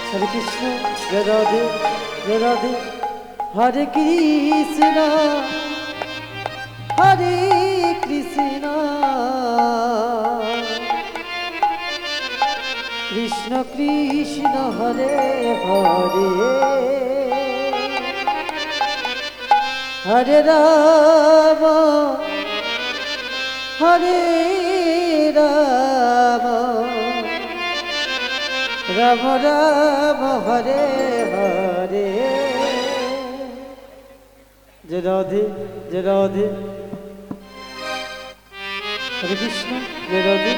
হরে কৃষ্ণ জয় রাধে জয় রাধে হরে কৃষ্ণ হরে কৃষ্ণ কৃষ্ণ কৃষ্ণ হরে হরে হরে রাম হরে রাম রাম রাম হরে হরে জয় রাধে জয় রাধে হরে কৃষ্ণ জয় রাধে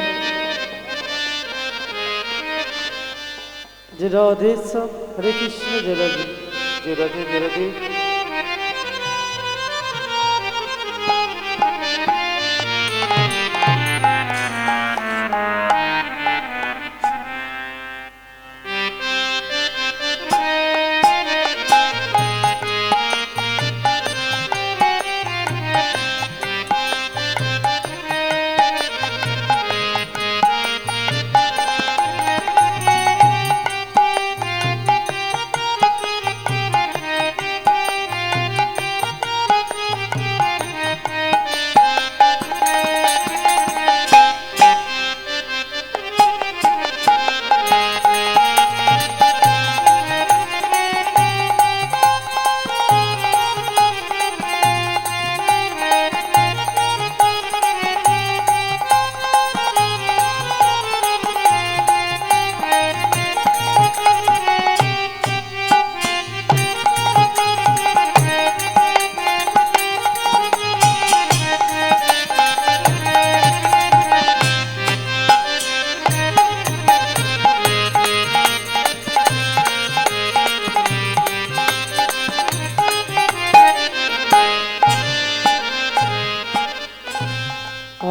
জয় রাধে সব হরে কৃষ্ণ জয় রাধে জয় রাধে জয় রাধে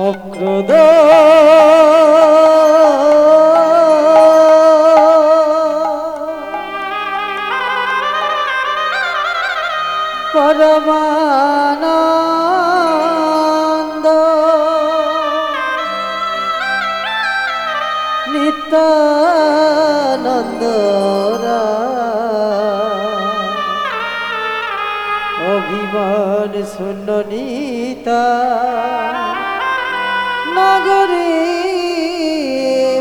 অক্রোধ পরমানন্দ নিত্যানন্দ অভিমান শূন্য নিতা নগরে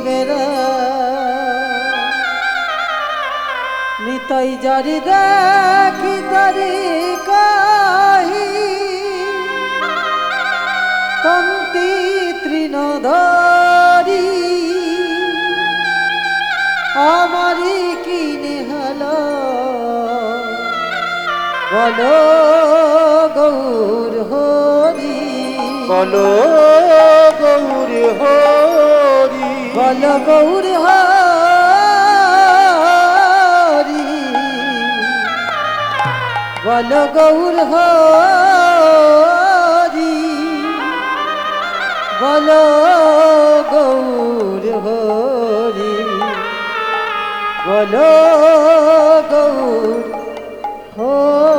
মেরা নিতাই জারি দেখি তারি কাহি পঙ্ক্তি তৃণধরি আমারি কিনে হলো বলো গৌর হরি বলো গৌর হরি বল গৌর হরি বল গৌর হরি বল গৌর হরি বল গৌর হরি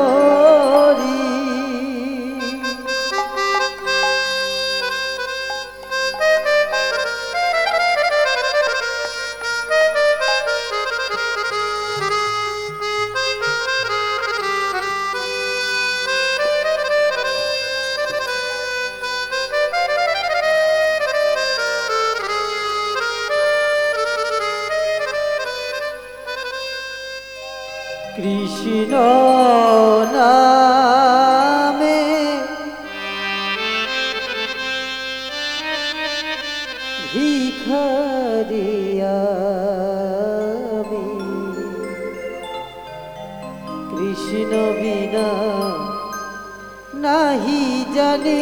কৃষ্ণ নামে ভিখারিয়া আমি কৃষ্ণ বিনা নাহি জানি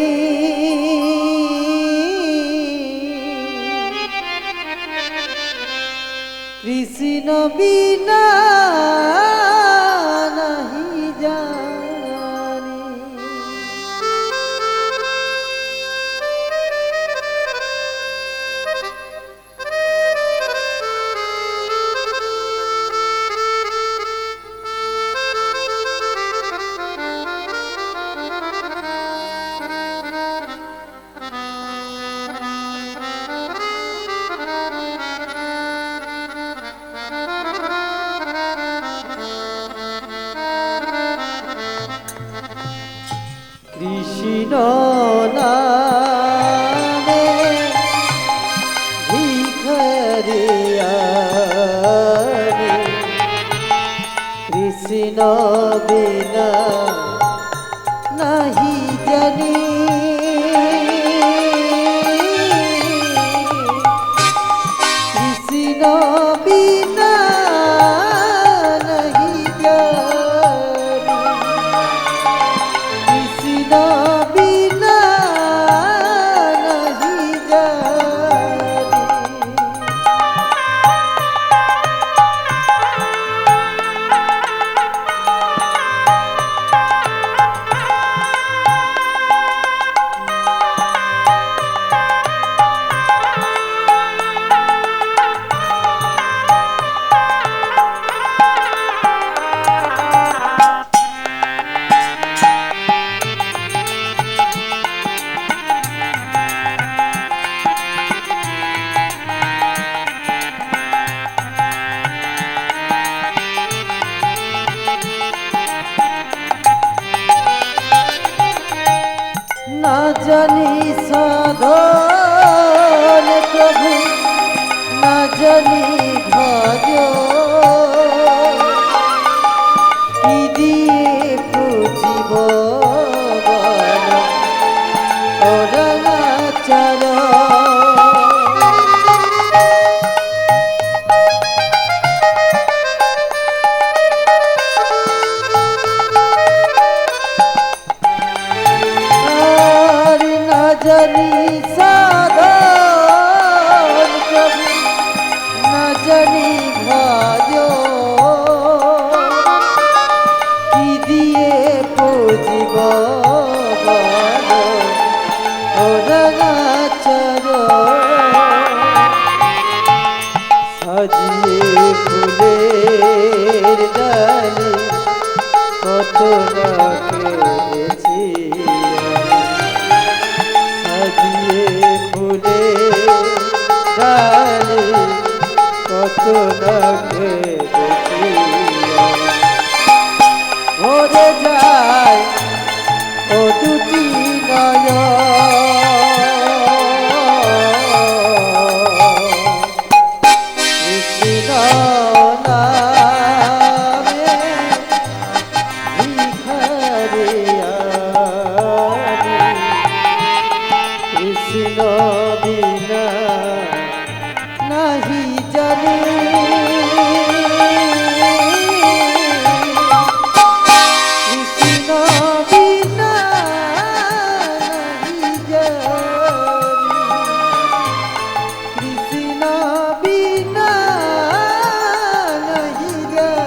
কৃষ্ণ বিনা নামে ভিখারিয়ানি কৃষ্ণ বিনা নাহি জানি কৃষ্ণ বিনা নাহি জানি কৃষ্ণ বিনা নাহি জানি না জানি সাধন প্রভু না জানি ভজ কি দিয়ে পুজিব অরণাচল জানি সাধন প্রভু না জানি ভজ কি দিয়ে পুজিব অরণাচল সাজিয়ে ফুলের ডালে কত না কেঁদেছি সাজিয়ে ফুলে ডালে কত না কেঁদেছি ভরে যায় ও দুটি কৃষ্ণ নামে ভিখারিয়ানি কৃষ্ণ বিনা নাহি জানি কৃষ্ণ বিনা নাহি জানি কৃষ্ণ বিনা নাহি জানি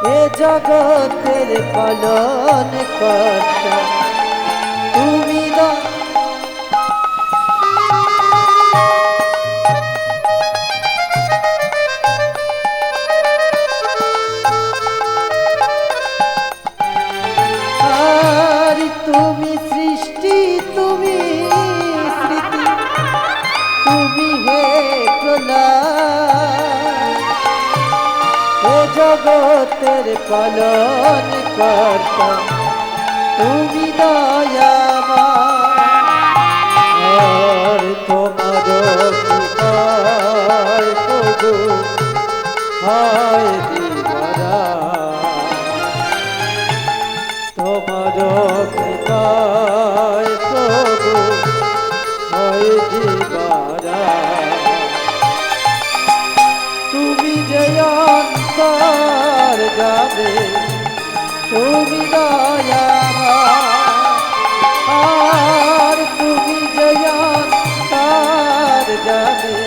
এ জগতের পালন কর্তা তুমি না আর তুমি সৃষ্টি তুমি স্মৃতি তুমি হে প্রলয় এ জগতের পালন কর্তা তুমি দয়াময় তোমার কৃপায় প্রভু হয় দিবারা তোমার কৃপায় প্রভু হয় দিবারা তুমি যে অন্তর যাবে তুমি দয়াময় আর তুমি জয়ন্তার জানে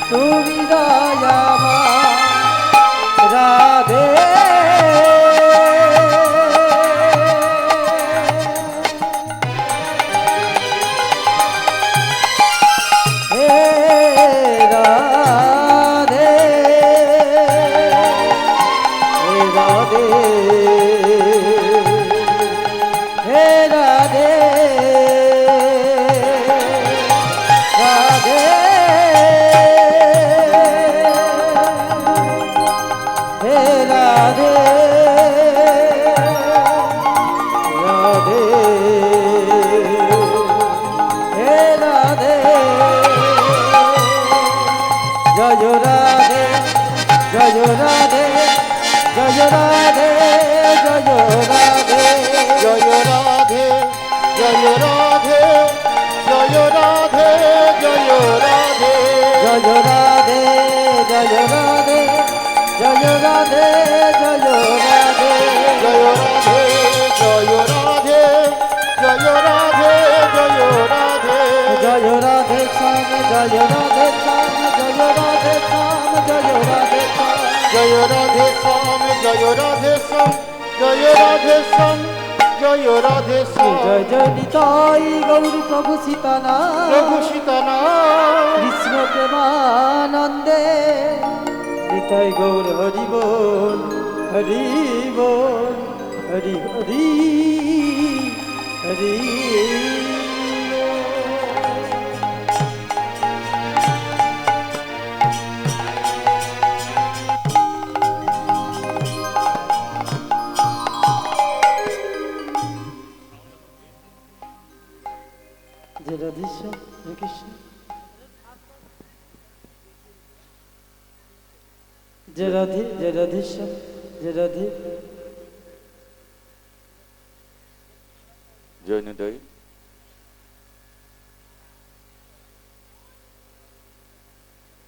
তুমি দয়াময় রাধে জয় জয় নিতাই গৌর প্রভু সীতানা কৃষ্ণ প্রেমানন্দে নিতাই গৌর হরি বল হরি বল হরি হরি হরি जय राधे जय राधे श्याम जय राधे जय निताई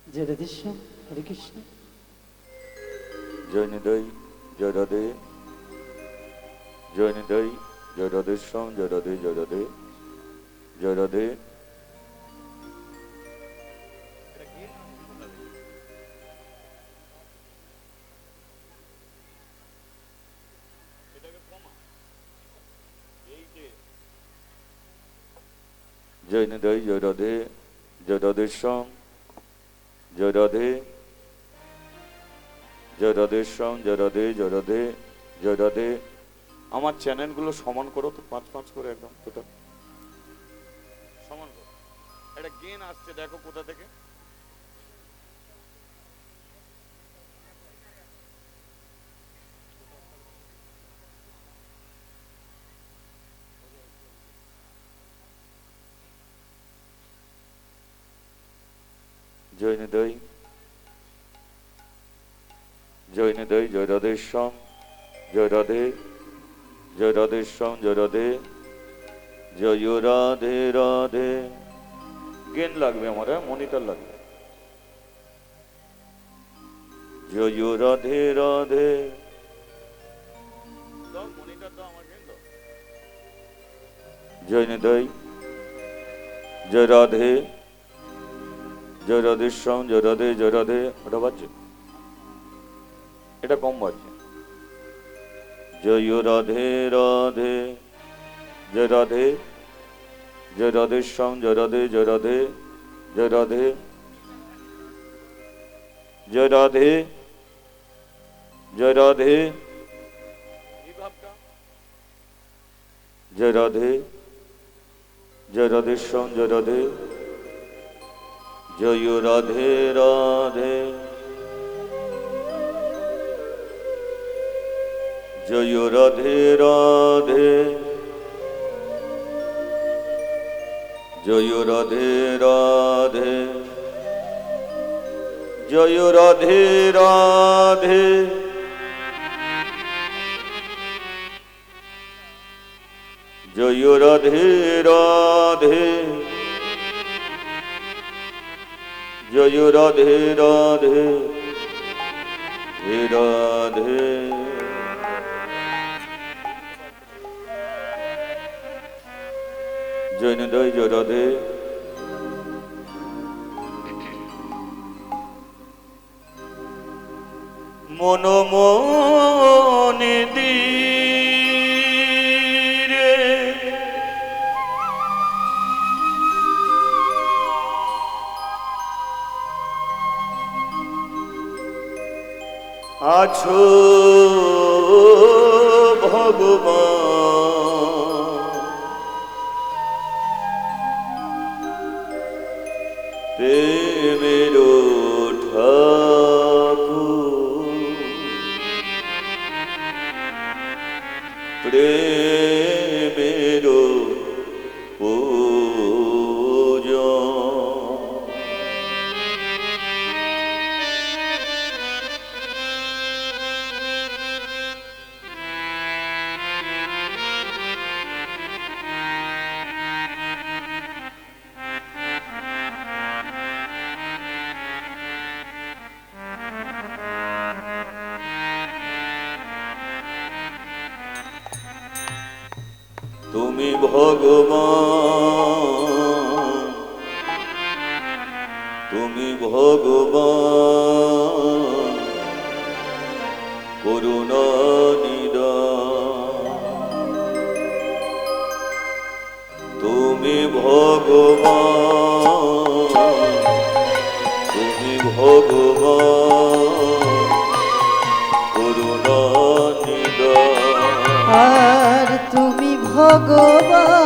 जय राधे श्याम हरे कृष्ण जय निताई जय राधे जय निताई जय राधे श्याम जय राधे जय राधे जय राधे जय निताई जय राधे श्याम जय राधे श्याम जय राधे जय राधे আমার চ্যানেলগুলো সমান করো তো 5-5 করে একদম টোটাল সমান করো এটা গেন আসছে দেখো কোথা থেকে जय निताई जय राधे श्याम जय राधे श्याम जय राधे जय राधे राधे गेन লাগবে আমার মনিটর লাগবে जय राधे राधे তো মনিটর তো আমার গেন দাও जय निताई जय राधे श्याम जय राधे ওটা বাজছে এটা কম বাজছে जय राधे राधे जय राधे श्याम जय राधे जय राधे जय राधे जय राधे श्याम जय राधे जय राधे राधे जय राधे राधे जय राधे राधे जय राधे राधे जय राधे राधे जय राधे राधे हे राधे জৈনদয় জরদে মনে দিরে আছো ভগবান প্রেমের ঠাকুর প্রেমের পূজন তুমি ভগবান তুমি ভগবান করুণা নিদান তুমি ভগবান তুমি ভগবান করুণা নিদান আর তুমি ভগবান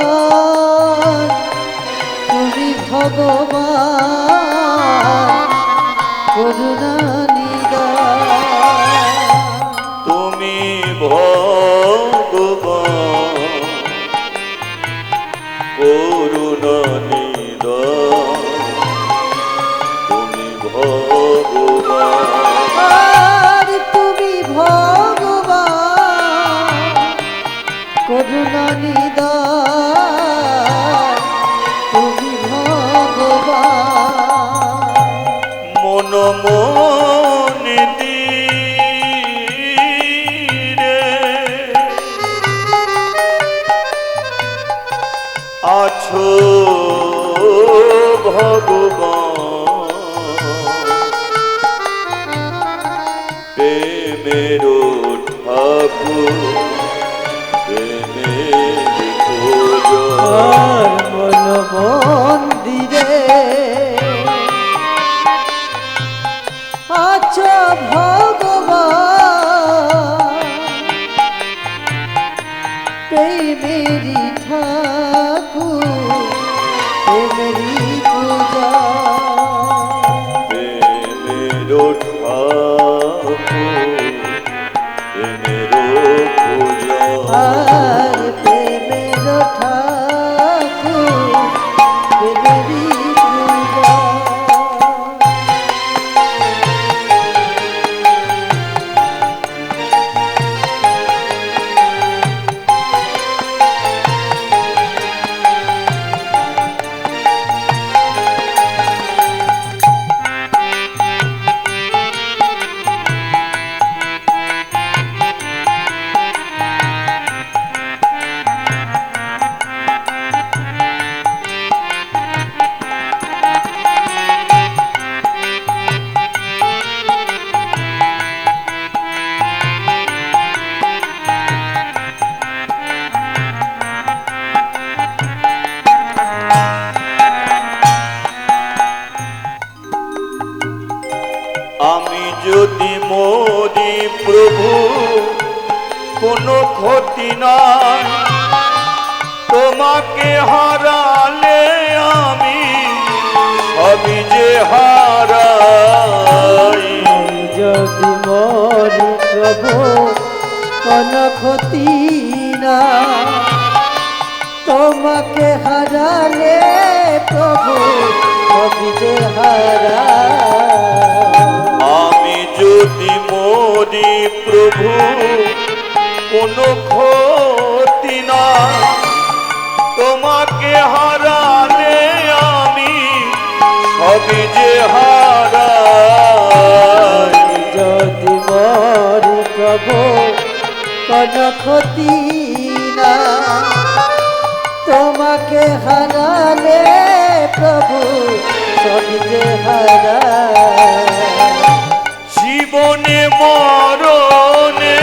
করুণা নিদান তুমি ভগবান করুণা নিদান তুমি ভগবান আর তুমি ভগবান করুণা নিদান তুমি ভগবান মনে দিরে আছো ভগবান প্রেমের ঠাকুর প্রেমের পূজন আর মন মন্দিরে আচ্ছা ভগবান প্রেমেরি ঠাকুর প্রেমেরি পূজা প্রেমের ঠাকুর প্রেমের পূজন আর প্রেমের ঠাকুর প্রেমেরি পূজা আমি যদি মরি প্রভু কোনো ক্ষতি নাই তোমাকে হারালে আমি সবই যে হারাই যদি মরি প্রভু কোন ক্ষতি না তোমাকে হারালে প্রভু সবই যে হারা আমি যদি মরি প্রভু কোনো ক্ষতি না তোমাকে হারালে আমি সবই যে হারাই যদি মরি প্রভু কোন ক্ষতি না তোমাকে হারালে প্রভু সবই যে হারায়। জীবনে মরণে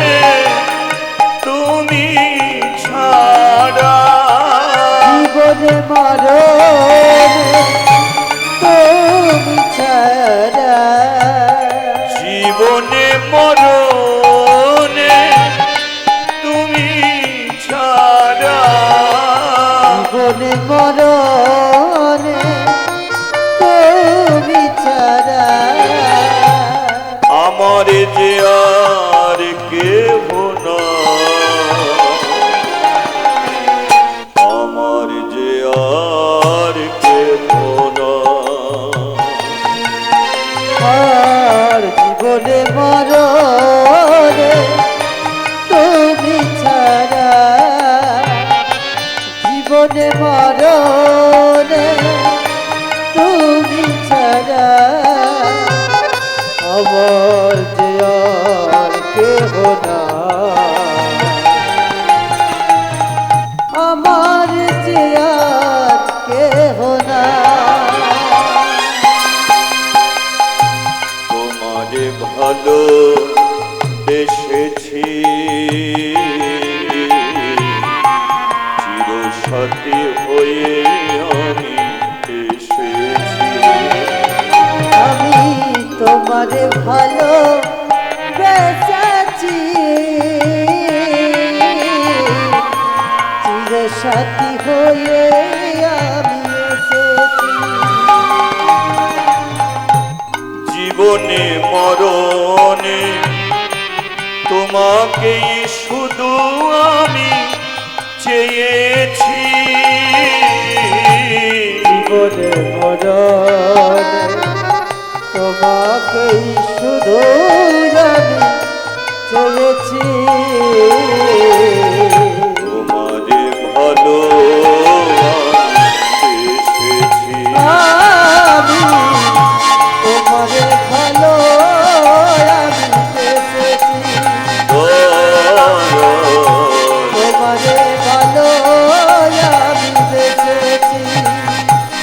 তুমি ছাড়া, জীবনে মরণে তুমি ছাড়া, জীবনে মরণে তুমি ছাড়া, জীবনে মরণে তুমি ছাড়া, আমার যে আর কেহ না, আমার যে আর কেহ না। আর জীবনে মরণে তুমি ছাড়া, জীবনে মরণে তুমি ছাড়া, আমার যে আর কেহ না, আমার যে আর কেহ না। তোমারে ভালো বেসেছি, চিরসাথী হয়ে আমি এসেছি। আমি তোমারে ভালো বেসেছি, চিরসাথী হয়ে আমি এসেছি। জীবনে মরণে তোমাকেই শুধু আমি চেয়েছি। জীবনে মরণে তোমাকেই শুধু আমি চেয়েছি। তোমারে ভালো আমি এসেছি। আমি তোমারে ভালো আমি বেসেছি, তোমারে ভালো আমি বেসেছি।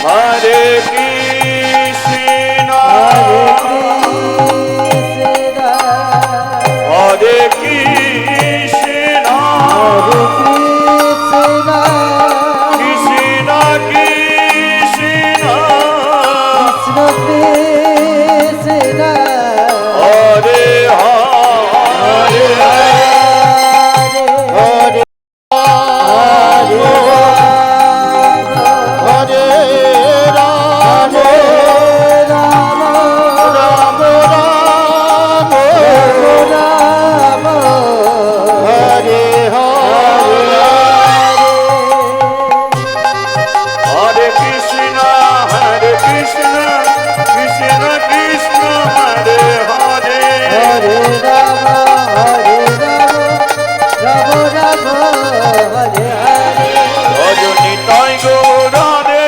হরে কৃষ্ণ হরে কৃষ্ণ হরে কৃষ্ণ হরে কৃষ্ণ কৃষ্ণ কৃষ্ণ কৃষ্ণ কৃষ্ণ হরে হরে হরে হরে হরে রাম রাম রাম রাম রাম হরে হরে হরে কৃষ্ণ কৃষ্ণ কৃষ্ণ হরে হরে হরে রাম রাম রাম হরে হরে রজনী তাই গৌরাধে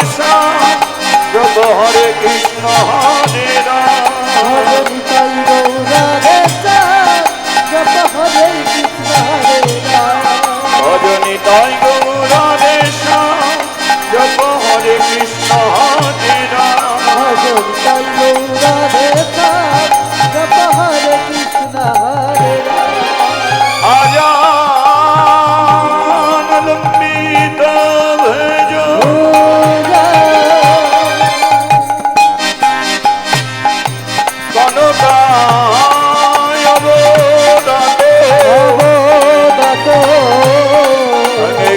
জপ হরে কৃষ্ণ হরে রাম হরে নিতাই গৌরাধে জপ হরে কৃষ্ণ হরে রাম রজনী তাই গৌরাধে জপ হরে কৃষ্ণ হরে রাম হরে নিতাই গৌরাধে জপ হরে কৃষ্ণ হরে রাম আজান লম্বিত ভজ কনকায় অবদাতে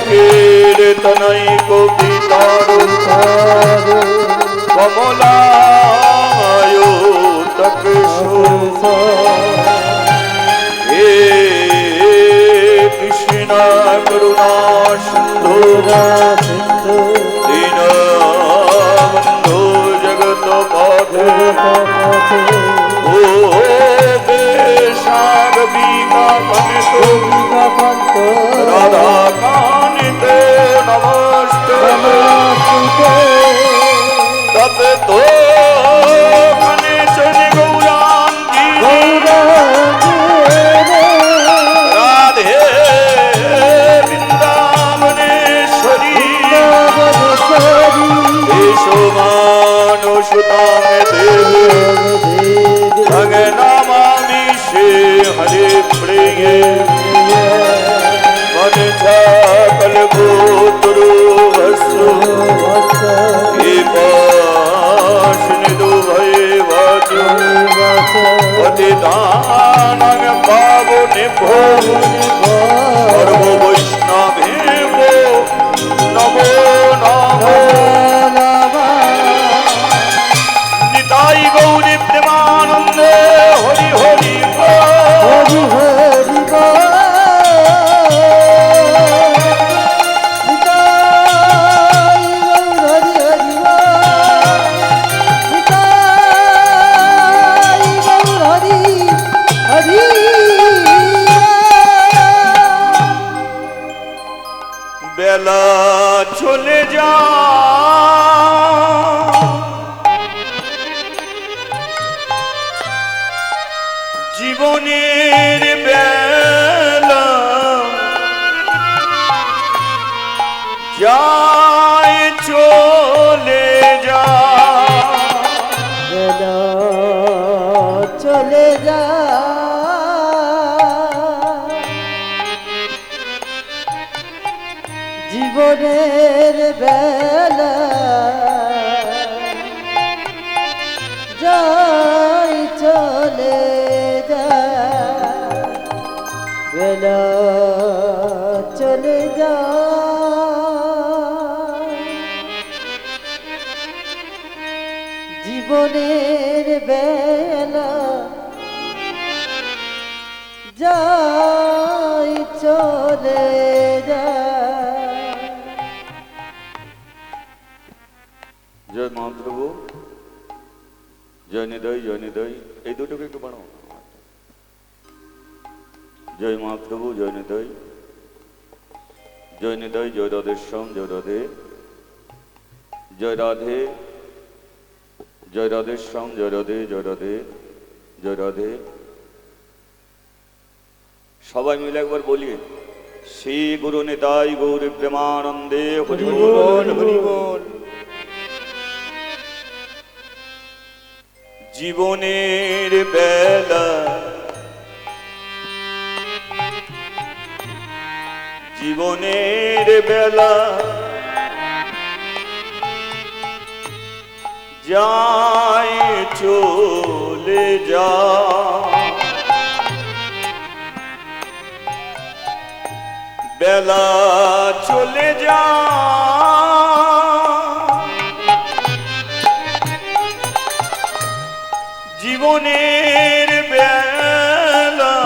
কীর্তনই কবিতার কমলায় হে কৃষ্ণ করুণা সিন্ধু দীনবন্ধু জগত পথে ও বেশাগবিকা পনিত রাধা কানিতে নমস্তে তবে তো মনে চলে গৌরাঙ্গী রাধে বৃন্দাবনেশ্বরী গোত্র বস্ত্র বিপাশনিদু ভয়ে বজ্র পতিতানাং পাবনেভ্যো সর্ব বৈষ্ণবেভ্যো নমো নমো নিতাই গৌরী প্রেমানন্দে হরি হরি হরি হরি বল নিতাই গৌর হরি হরি বল নিতাই গৌর হরি হরি বেলা চলে যা জীবনের বেলা যায় চলে যা বেলা চলে যা জীবনের বেলা যাই চলে যা বেলা চলে যা জীবনের বেলা যাই চলে যা জয় মহাপ্রভু জয় নিদয় এই দুটোকে একটু বাড়াও জয় মহাপ্রভু জয় নিদয় জয় রাধেশ্যাম জয় রাধে জয় রাধে জয় রাধেশ্যাম জয় রাধে জয় রাধে জয় রাধে সবাই মিলে একবার বলি শ্রী গুরু নিতাই গৌরী প্রেমানন্দে হরি বল হরি বল জীবনের বেলা জীবনের বেলা যায় চলে যা বেলা চলে যা জীবনের বেলা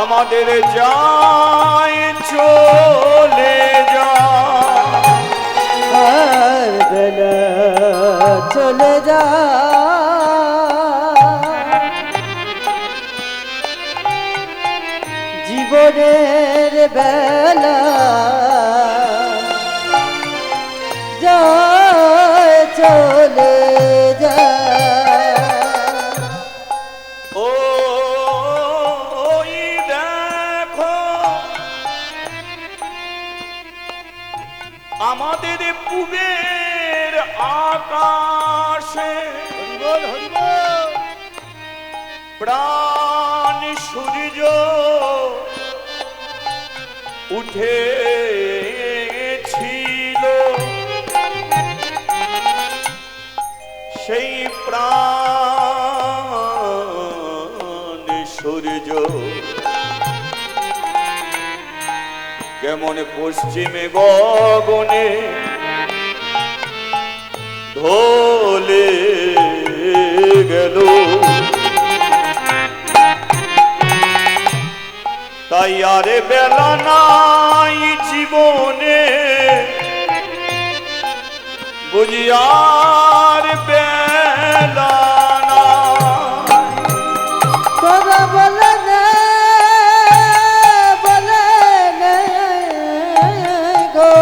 আমাদের যায় চলে যা আর বেলা চলে যা জীবনের বেলা যায় চলে যা ও দেখো আমাদের পূবের আকাশে প্রাণ সূর্য উঠেছিল সেই প্রাণ সূর্য কেমন পশ্চিমে গগনে ঢলে গেল তাই আরে বেলা নাই জীবনে বুঝি আর বেলা নাই তোরা বলে নে গো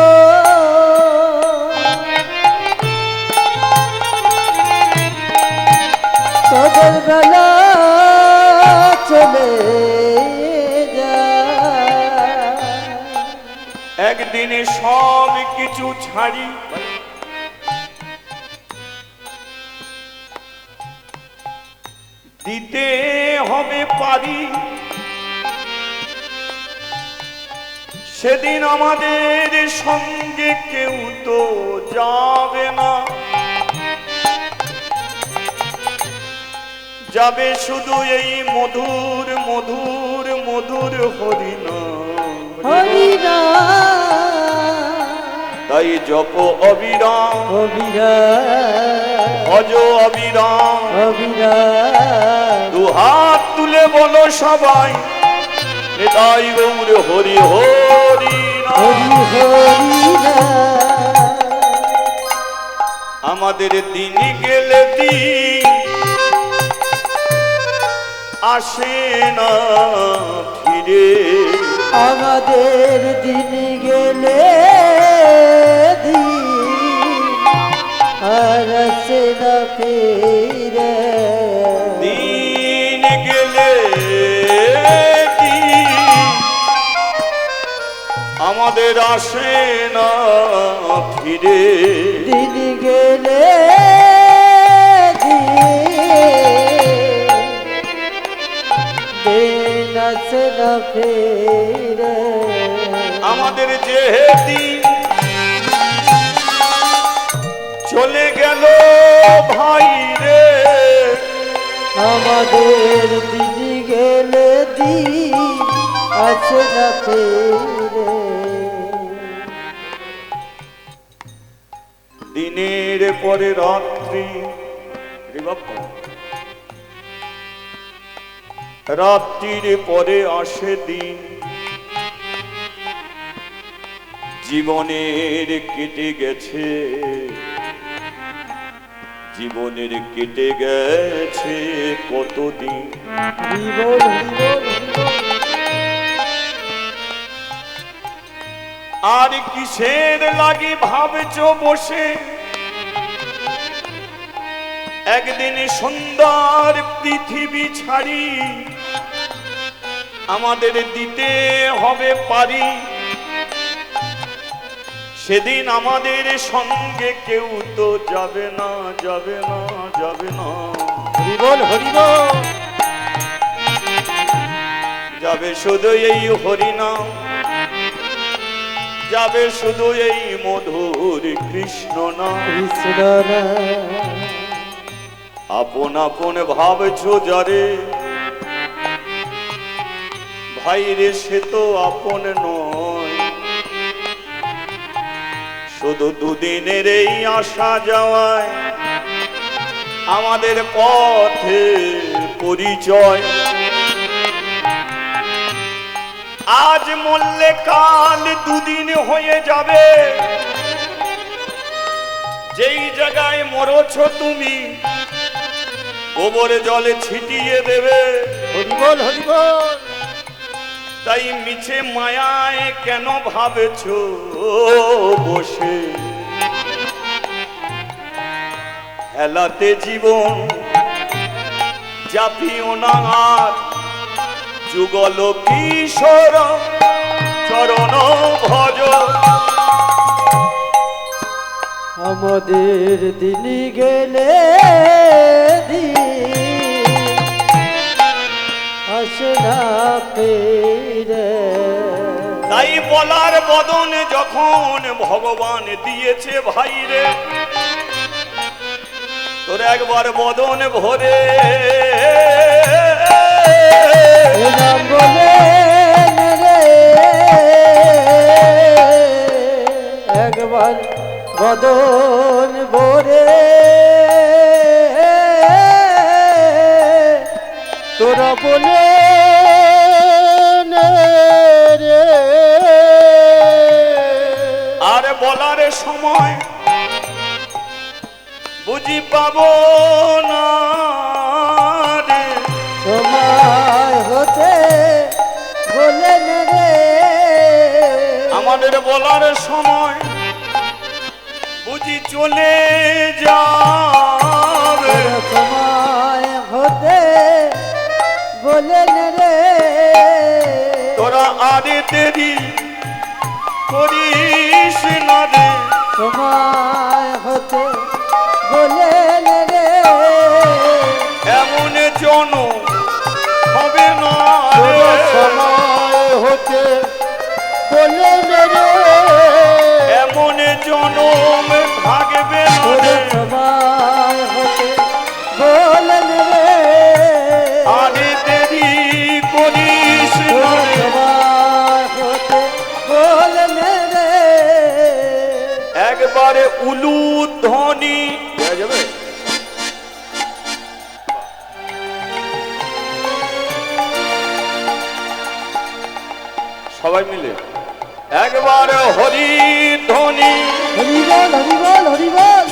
তোদের বেলা চলে একদিনে সব কিছু ছাড়ি দিতে হবে পারি সেদিন আমাদের সঙ্গে কেউ তো যাবে না, যাবে শুধু এই মধুর মধুর মধুর হরিনাম। তাই জপ অবিরাম ভজ অবিরাম। দুহাত তুলে বলো সবাই, নিতাই গৌর হরি হরি আমাদের দিন গেলে দিন আসে না ফিরে, আমাদের দিন গেলে দিন আর আসে না ফিরে। দিন গেলে দিন আমাদের আসে না ফিরে, দিন গেলে দিন আসে না ফিরে। আমাদের যে দিন চলে গেল ভাই রে, আমাদের দিন গেলে দিন আসে না ফিরে। দিনের পরে রাত্রি, রাত্রির পরে আসে দিন, জীবনের কেটে গেছে, জীবনের কেটে গেছে কতদিন। আর কিসের লাগি ভাবছো বসে, একদিন সুন্দর পৃথিবী ছাড়ি আমাদের দিতে হবে পারি। সেদিন আমাদের সঙ্গে কেউ তো যাবে না, যাবে না, যাবে না। হরিবল হরিবল, যাবে শুধু এই হরিনাম, যাবে শুধু এই মধুর কৃষ্ণ নাম। কৃষ্ণ আপন আপন ভাবছো যারে, ভাই রে সে তো আপন নয়, শুধু দুদিনের এই আসা যাওয়ায় আমাদের পথে পরিচয়। আজ মরলে কাল দুদিন হয়ে যাবে, যেই জায়গায় মরছ তুমি গোবর জলে ছিটিয়ে দেবে। হরিবল হরিবল, তাই মিছে মায়ায় কেন ভাবেছ বসে, হেলাতে জীবন জাপিও না আর, যুগল কিশোর চরণ ভজ। আমাদের দিন গেলে দিন আসে না ফিরে। তাই বলার বদন যখন ভগবান দিয়েছে ভাইরে, তোর একবার বদন ভরে নাম বলে রে, একবার বদন ভরে তোরা বলে রে। আর বলার সময় বুঝি পাবো না রে, সময় হতে বলেন রে। আমাদের বলার সময় বুঝি চলে যাবে, সময় হতে বলেন রে। তোরা আরে দেরি করিস না রে, সময় হতে বলেন রে। এমন জন হবে না রে, সময় হতে বলেন জনম থাকবে না তোরে রে। সবাই হতে বলেন রে আরে দেরি করিস না তোরে রে। সবাই হতে বলেন রে একবারে উলুধ্বনি দেয়া যাবে? সবাই মিলে একবারে হরিধ্বনি হরিবল হরিবল হরিবল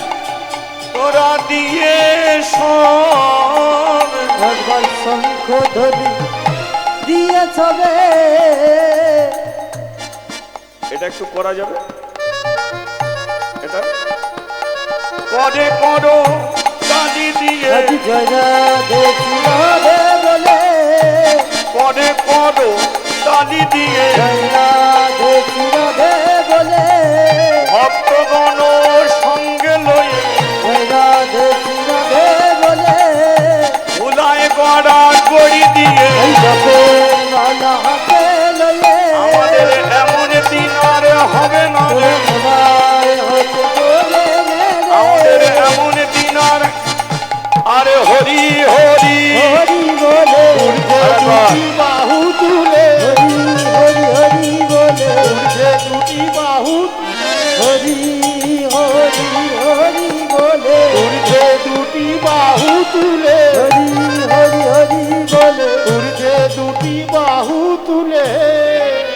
তোরা দিয়ে সব একবার শঙ্খ ধ্বনি দিয়ে ছবে এটা একটু করা যাবে? এটা পরে করো তালি দিয়ে আজ জয়রা দেখি রে বলে পরে করো তালি দিয়ে জয়রা দেখি রে বলে ভক্তগণ সঙ্গে লয়ে জয়রা দেখি রে বলে ভুলায় গড়া গড়ি দিয়ে এই জপের মালা হাতে লয়ে আমাদের এমন দিন আর হবে না রে। তোরে সবাই হতে বলেন আমাদের রে এমন দিন আর আরে হরি হরি হরি বলে আরেকবার। বাহু তুলে হরি হরি হরি বলে উঠে দুটি বাহু হরি হরি হরি বলে উঠে দুটি বাহু তুলে হরি হরি হরি বলে উঠে দুটি বাহু তুলে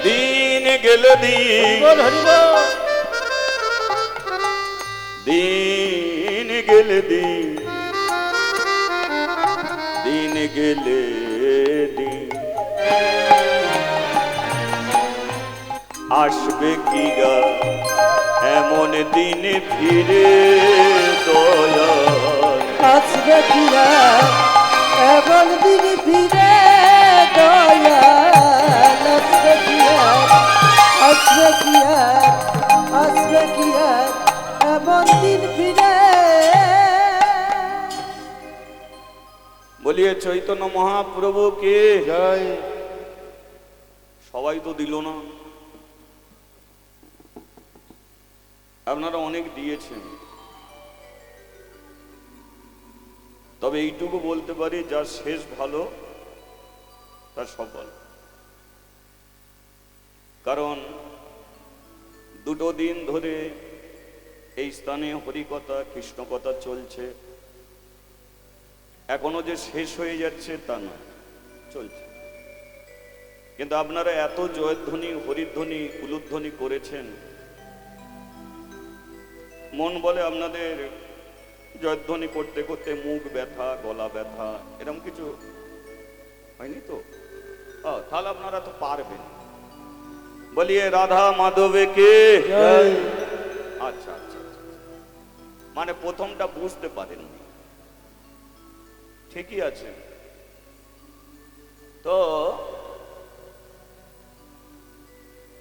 দিন গেল দিন বল হরি বল দিন গেলে দিন দিন গেলে দিন আসবে কি গা এমন দিন ফিরে দয়া আসবে কিয়া এমন দিন ফিরে দয়া আসবে কিয়া আসবে কিয়া আসবে কিয়া এমন দিন ফিরে বলিয়ে চৈতন্য মহাপ্রভু কে জয় সবাই তো দিল না, আপনারা অনেক দিয়েছেন, তবে এইটুকু বলতে পারি যার শেষ ভালো তার সফল। কারণ দুটো দিন ধরে এই স্থানে হরিকথা কৃষ্ণকথা চলছে, এখনো যে শেষ হয়ে যাচ্ছে তা না, চলছে। কিন্তু আপনারা এত জয়ধ্বনি হরিধ্বনি উলুধ্বনি করেছেন, মন বলে আপনাদের জয়ধ্বনি করতে করতে মুখ ব্যথা গলা ব্যথা এরকম কিছু হয়নি তো? তাহলে আপনারা তো পারবেন। বলিয়ে রাধা মাধবে কে জয় আচ্ছা আচ্ছা আচ্ছা। মানে প্রথমটা বুঝতে পারেননি, ঠিকই আছে। তো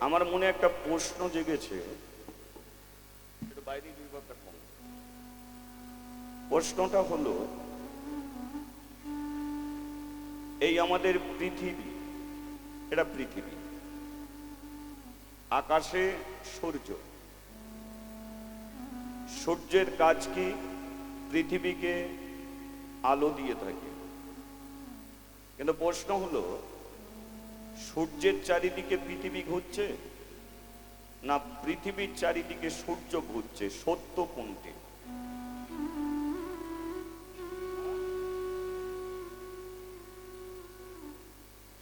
আমার মনে একটা প্রশ্ন জেগেছে, একটু বাইরে বিভাগটা কম। প্রশ্নটা হলো, এই আমাদের পৃথিবী, এটা পৃথিবী, আকাশে সূর্য, সূর্যের কাজ কি? পৃথিবীকে আলো দিয়ে থাকে। কিন্তু প্রশ্ন হলো, সূর্যের চারিদিকে পৃথিবী ঘুরছে না পৃথিবীর চারিদিকে সূর্য ঘুরছে? সত্য কোনটি?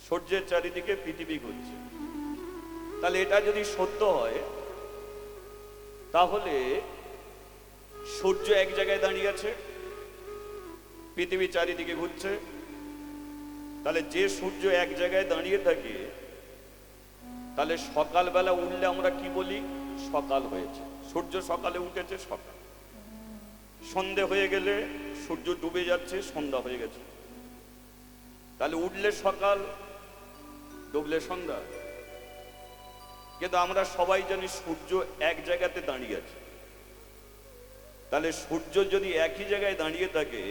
সূর্যের চারিদিকে পৃথিবী ঘুরছে। তাহলে এটা যদি সত্য হয়, তাহলে সূর্য এক জায়গায় দাঁড়িয়ে আছে, পৃথিবী চারিদিকে ঘুরছে। তাহলে যে সূর্য এক জায়গায় দাঁড়িয়ে থাকে, তাহলে সকালবেলা উঠলে আমরা কি বলি? সকাল হয়েছে। সূর্য সকালে উঠেছে, সকাল। সন্ধে হয়ে গেলে সূর্য ডুবে যাচ্ছে, সন্ধ্যা হয়ে গেছে। তাহলে উঠলে সকাল, ডুবলে সন্ধ্যা। কিন্তু আমরা সবাই জানি সূর্য এক জায়গাতে দাঁড়িয়ে আছে। তাহলে সূর্য যদি একই জায়গায় দাঁড়িয়ে থাকে,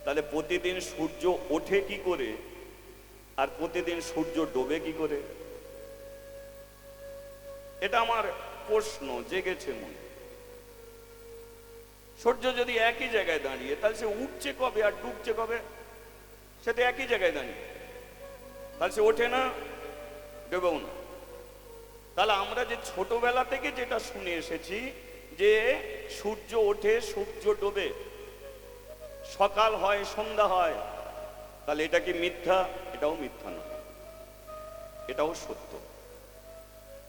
তাহলে প্রতিদিন সূর্য ওঠে কি করে আর প্রতিদিন সূর্য ডোবে কি করে? এটা আমার প্রশ্ন জেগেছে মনে। সূর্য যদি একই জায়গায় দাঁড়িয়ে, তাহলে সে উঠছে কবে আর ডুবছে কবে? সে তো একই জায়গায় দাঁড়িয়ে, তাহলে সে ওঠে না, ডুবেও না। তাহলে আমরা যে ছোটবেলা থেকে যেটা শুনে এসেছি যে সূর্য ওঠে সূর্য ডোবে, সকাল হয় সন্ধ্যা হয়, তাহলে এটা কি মিথ্যা? এটাও মিথ্যা নয়, এটাও সত্য।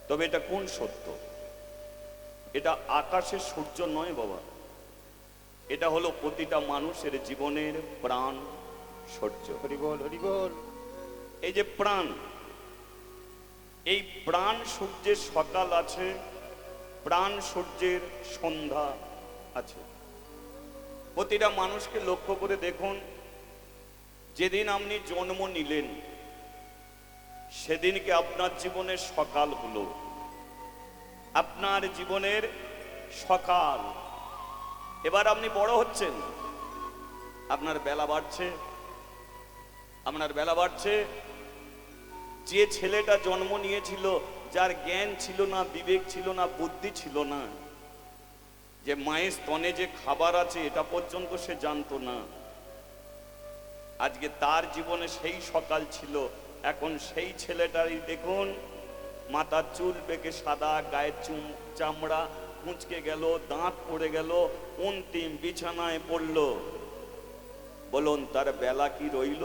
তবে এটা কোন সত্য? এটা আকাশের সূর্য নয় বাবা, এটা হলো প্রতিটা মানুষের জীবনের প্রাণ সূর্য। হরি বল, হরি বল। এই যে প্রাণ, এই প্রাণ সূর্যের সকাল আছে, প্রাণ সূর্যের সন্ধ্যা আছে। প্রতিটা মানুষকে লক্ষ্য করে দেখুন, যেদিন আপনি জন্ম নিলেন সেদিনকে আপনার জীবনের সকাল হলো, আপনার জীবনের সকাল। এবার আপনি বড় হচ্ছেন, আপনার বেলা বাড়ছে, আপনার বেলা বাড়ছে। যে ছেলেটা জন্ম নিয়েছিল, যার জ্ঞান ছিল না, বিবেক ছিল না, বুদ্ধি ছিল না, যে মায়ের স্তনে যে খাবার আছে এটা পর্যন্ত সে জানতো না, আজকে তার জীবনে সেই সকাল ছিল। এখন সেই ছেলেটারই দেখুন, মাথার চুল পেকে সাদা, গায়ের চামড়া কুঁচকে গেল, দাঁত পড়ে গেল, অন্তিম বিছানায় পড়ল। বলুন তার বেলা কি রইল?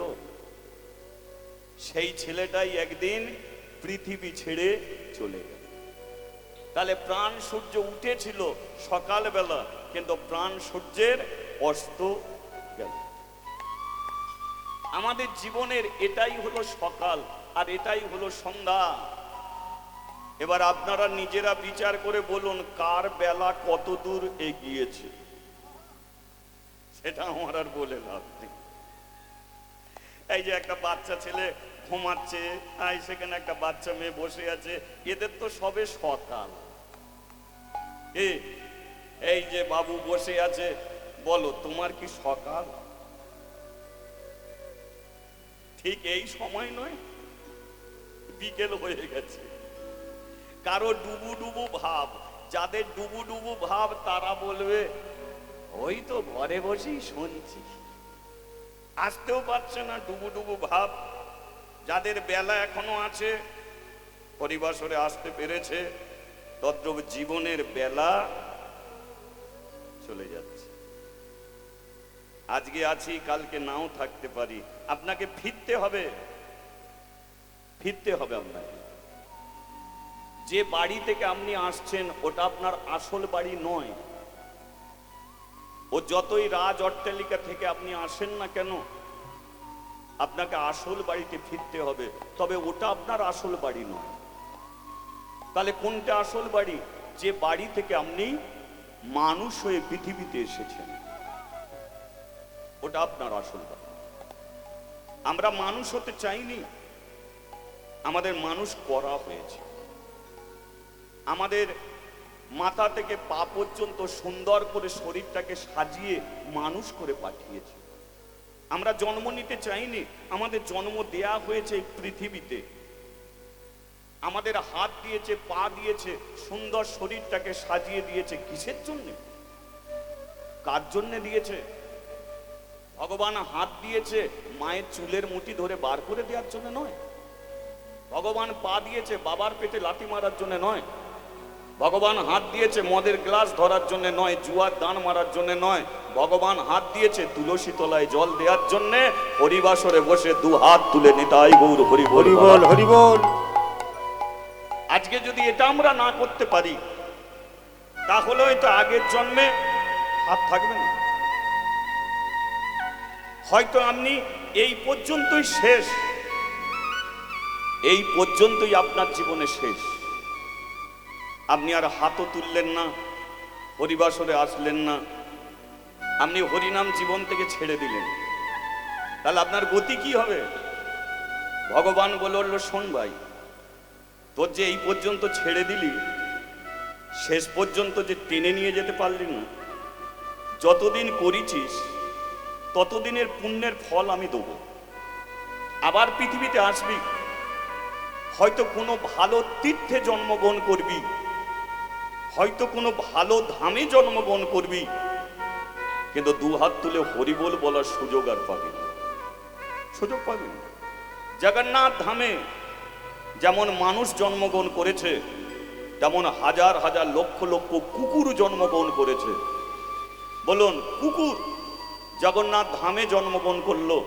সেই ছেলেটাই একদিন পৃথিবী ছেড়ে চলে গেল। তাহলে প্রাণ সূর্য উঠেছিল সকালবেলা, কিন্তু প্রাণ সূর্যের অস্ত গেল। আমাদের জীবনের এটাই হলো সকাল আর এটাই হলো সন্ধ্যা। এবার আপনারা নিজেরা বিচার করে বলুন কার বেলা কত দূর এগিয়েছে, সেটা আমার আর বলে লাভ নেই। এই যে একটা বাচ্চা ছেলে ঘুমাচ্ছে, সেখানে একটা বাচ্চা মেয়ে বসে আছে, এদের তো সবে সকাল। এই যে বাবু বসে আছে, বলো তোমার কি সকাল? ঠিক এই সময় নয়, বিকেল হয়ে গেছে। কারো ডুবু ডুবু ভাব, যাদের ডুবু ডুবু ভাব তারা বলবে ওই তো ঘরে বসেই শুনছি, আসতেও পারছে না, ডুবু ডুবু ভাব। যাদের বেলা এখনো আছে, পরিবাসরে আসতে পেরেছে, তদ্রূপ জীবনের বেলা চলে যাচ্ছে। আজকে আছি, কালকে নাও থাকতে পারি। আপনাকে ফিরতে হবে, ফিরতে হবে আপনাকে। যে বাড়ি থেকে আপনি আসছেন ওটা আপনার আসল বাড়ি নয়। ও যতই রাজ অট্টালিকা থেকে আপনি আসেন না কেন, আপনাকে আসল বাড়িতে ফিরতে হবে, তবে ওটা আপনার আসল বাড়ি নয়। তাহলে কোনটা আসল বাড়ি? যে বাড়ি থেকে আপনি মানুষ হয়ে পৃথিবীতে এসেছেন, ওটা আপনার আসল বাড়ি। আমরা মানুষ হতে চাইনি, আমাদের মানুষ করা হয়েছে। আমাদের মাথা থেকে পা পর্যন্ত সুন্দর করে শরীরটাকে সাজিয়ে মানুষ করে পাঠিয়েছে। আমরা জন্ম নিতে চাইনি, আমাদের জন্ম দেয়া হয়েছে এই পৃথিবীতে। আমাদের হাত দিয়েছে, পা দিয়েছে, সুন্দর শরীরটাকে সাজিয়ে দিয়েছে। কিসের জন্য? কার জন্য দিয়েছে? ভগবান হাত দিয়েছে মায়ের চুলের মুঠি ধরে বার করে দেওয়ার জন্য নয়। ভগবান পা দিয়েছে বাবার পেটে লাথি মারার জন্য নয়। ভগবান হাত দিয়েছে মদের গ্লাস ধরার জন্য নয়, জুয়ার দান মারার জন্য নয়। ভগবান হাত দিয়েছে তুলসী তলায় জল দেওয়ার জন্য, হরিবাসরে বসে দু হাত তুলে নিতাই গৌর হরি হরি বল, হরি বল। আজকে যদি এটা আমরা না করতে পারি, তাহলে হয়তো আগের জন্মে হাত থাকবে না। হয়তো আপনি এই পর্যন্তই শেষ, এই পর্যন্তই আপনার জীবনে শেষ। আপনি আর হাতও তুললেন না, হরিবাসরে আসলেন না, আপনি হরিনাম জীবন থেকে ছেড়ে দিলেন, তাহলে আপনার গতি কি হবে? ভগবান বলল, শোন ভাই, তোর যে এই পর্যন্ত ছেড়ে দিলি, শেষ পর্যন্ত যে টেনে নিয়ে যেতে পারলি না, যতদিন করেছিস ততদিনের পুণ্যের ফল আমি দেবো। আবার পৃথিবীতে আসবি, হয়তো কোনো ভালো তীর্থে জন্মগ্রহণ করবি, হয়তো কোনো ভালো ধামে জন্মগ্রহণ করবি, কিন্তু দু হাত তুলে হরিবোল বলার সুযোগ আর পাবি না, সুযোগ পাবি না। জগন্নাথ ধামে যেমন মানুষ জন্মগ্রহণ করেছে, তেমন হাজার হাজার লক্ষ লক্ষ কুকুর জন্মগ্রহণ করেছে। বলুন, কুকুর জগন্নাথ ধামে জন্মগ্রহণ করলো,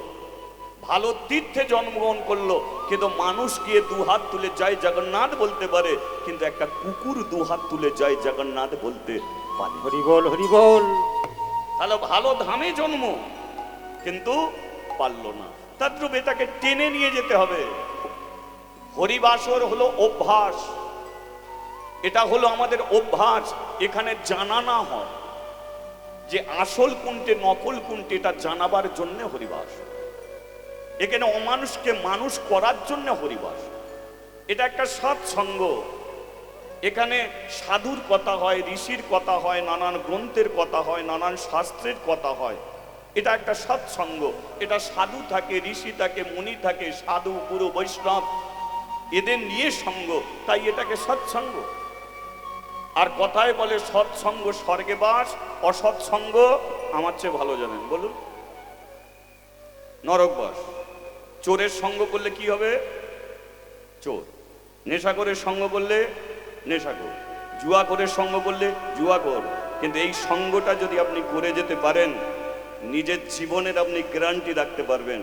ভালো তীর্থে জন্মগ্রহণ করলো, কিন্তু মানুষ গিয়ে দু হাত তুলে জয় জগন্নাথ বলতে পারে, কিন্তু একটা কুকুর দু হাত তুলে জয় জগন্নাথ বলতে পারে। হরি বল, হরি বল। তাহলে ভালো ধামে জন্ম, কিন্তু পারল না। তদ্রূপ এটাকে টেনে নিয়ে যেতে হবে। হরিবাসর হলো অভ্যাস, এটা হলো আমাদের অভ্যাস। এখানে জানা না হয় যে আসল কোনটে নকল কোনটে, এটা জানাবার জন্য হরিবাস। এখানে অমানুষকে মানুষ করার জন্য হরিবাস। এটা একটা সৎসঙ্গ। এখানে সাধুর কথা হয়, ঋষির কথা হয়, নানান গ্রন্থের কথা হয়, নানান শাস্ত্রের কথা হয়। এটা একটা সৎসঙ্গ। এটা সাধু থাকে, ঋষি থাকে, মুনি থাকে, সাধু গুরু বৈষ্ণব এদের নিয়ে সঙ্গ, তাই এটাকে সৎসঙ্গ। আর কথায় বলে সৎসঙ্গ স্বর্গে বাস, অসৎসঙ্গ আমার চেয়ে ভালো জানেন, বলুন, নরকবাস। চোরের সঙ্গ করলে কি হবে? চোর। নেশাখোরের সঙ্গ করলে নেশাখোর, জুয়াখোরের সঙ্গ করলে জুয়াখোর। কিন্তু এই সঙ্গটা যদি আপনি করে যেতে পারেন, নিজের জীবনের আপনি গ্যারান্টি রাখতে পারবেন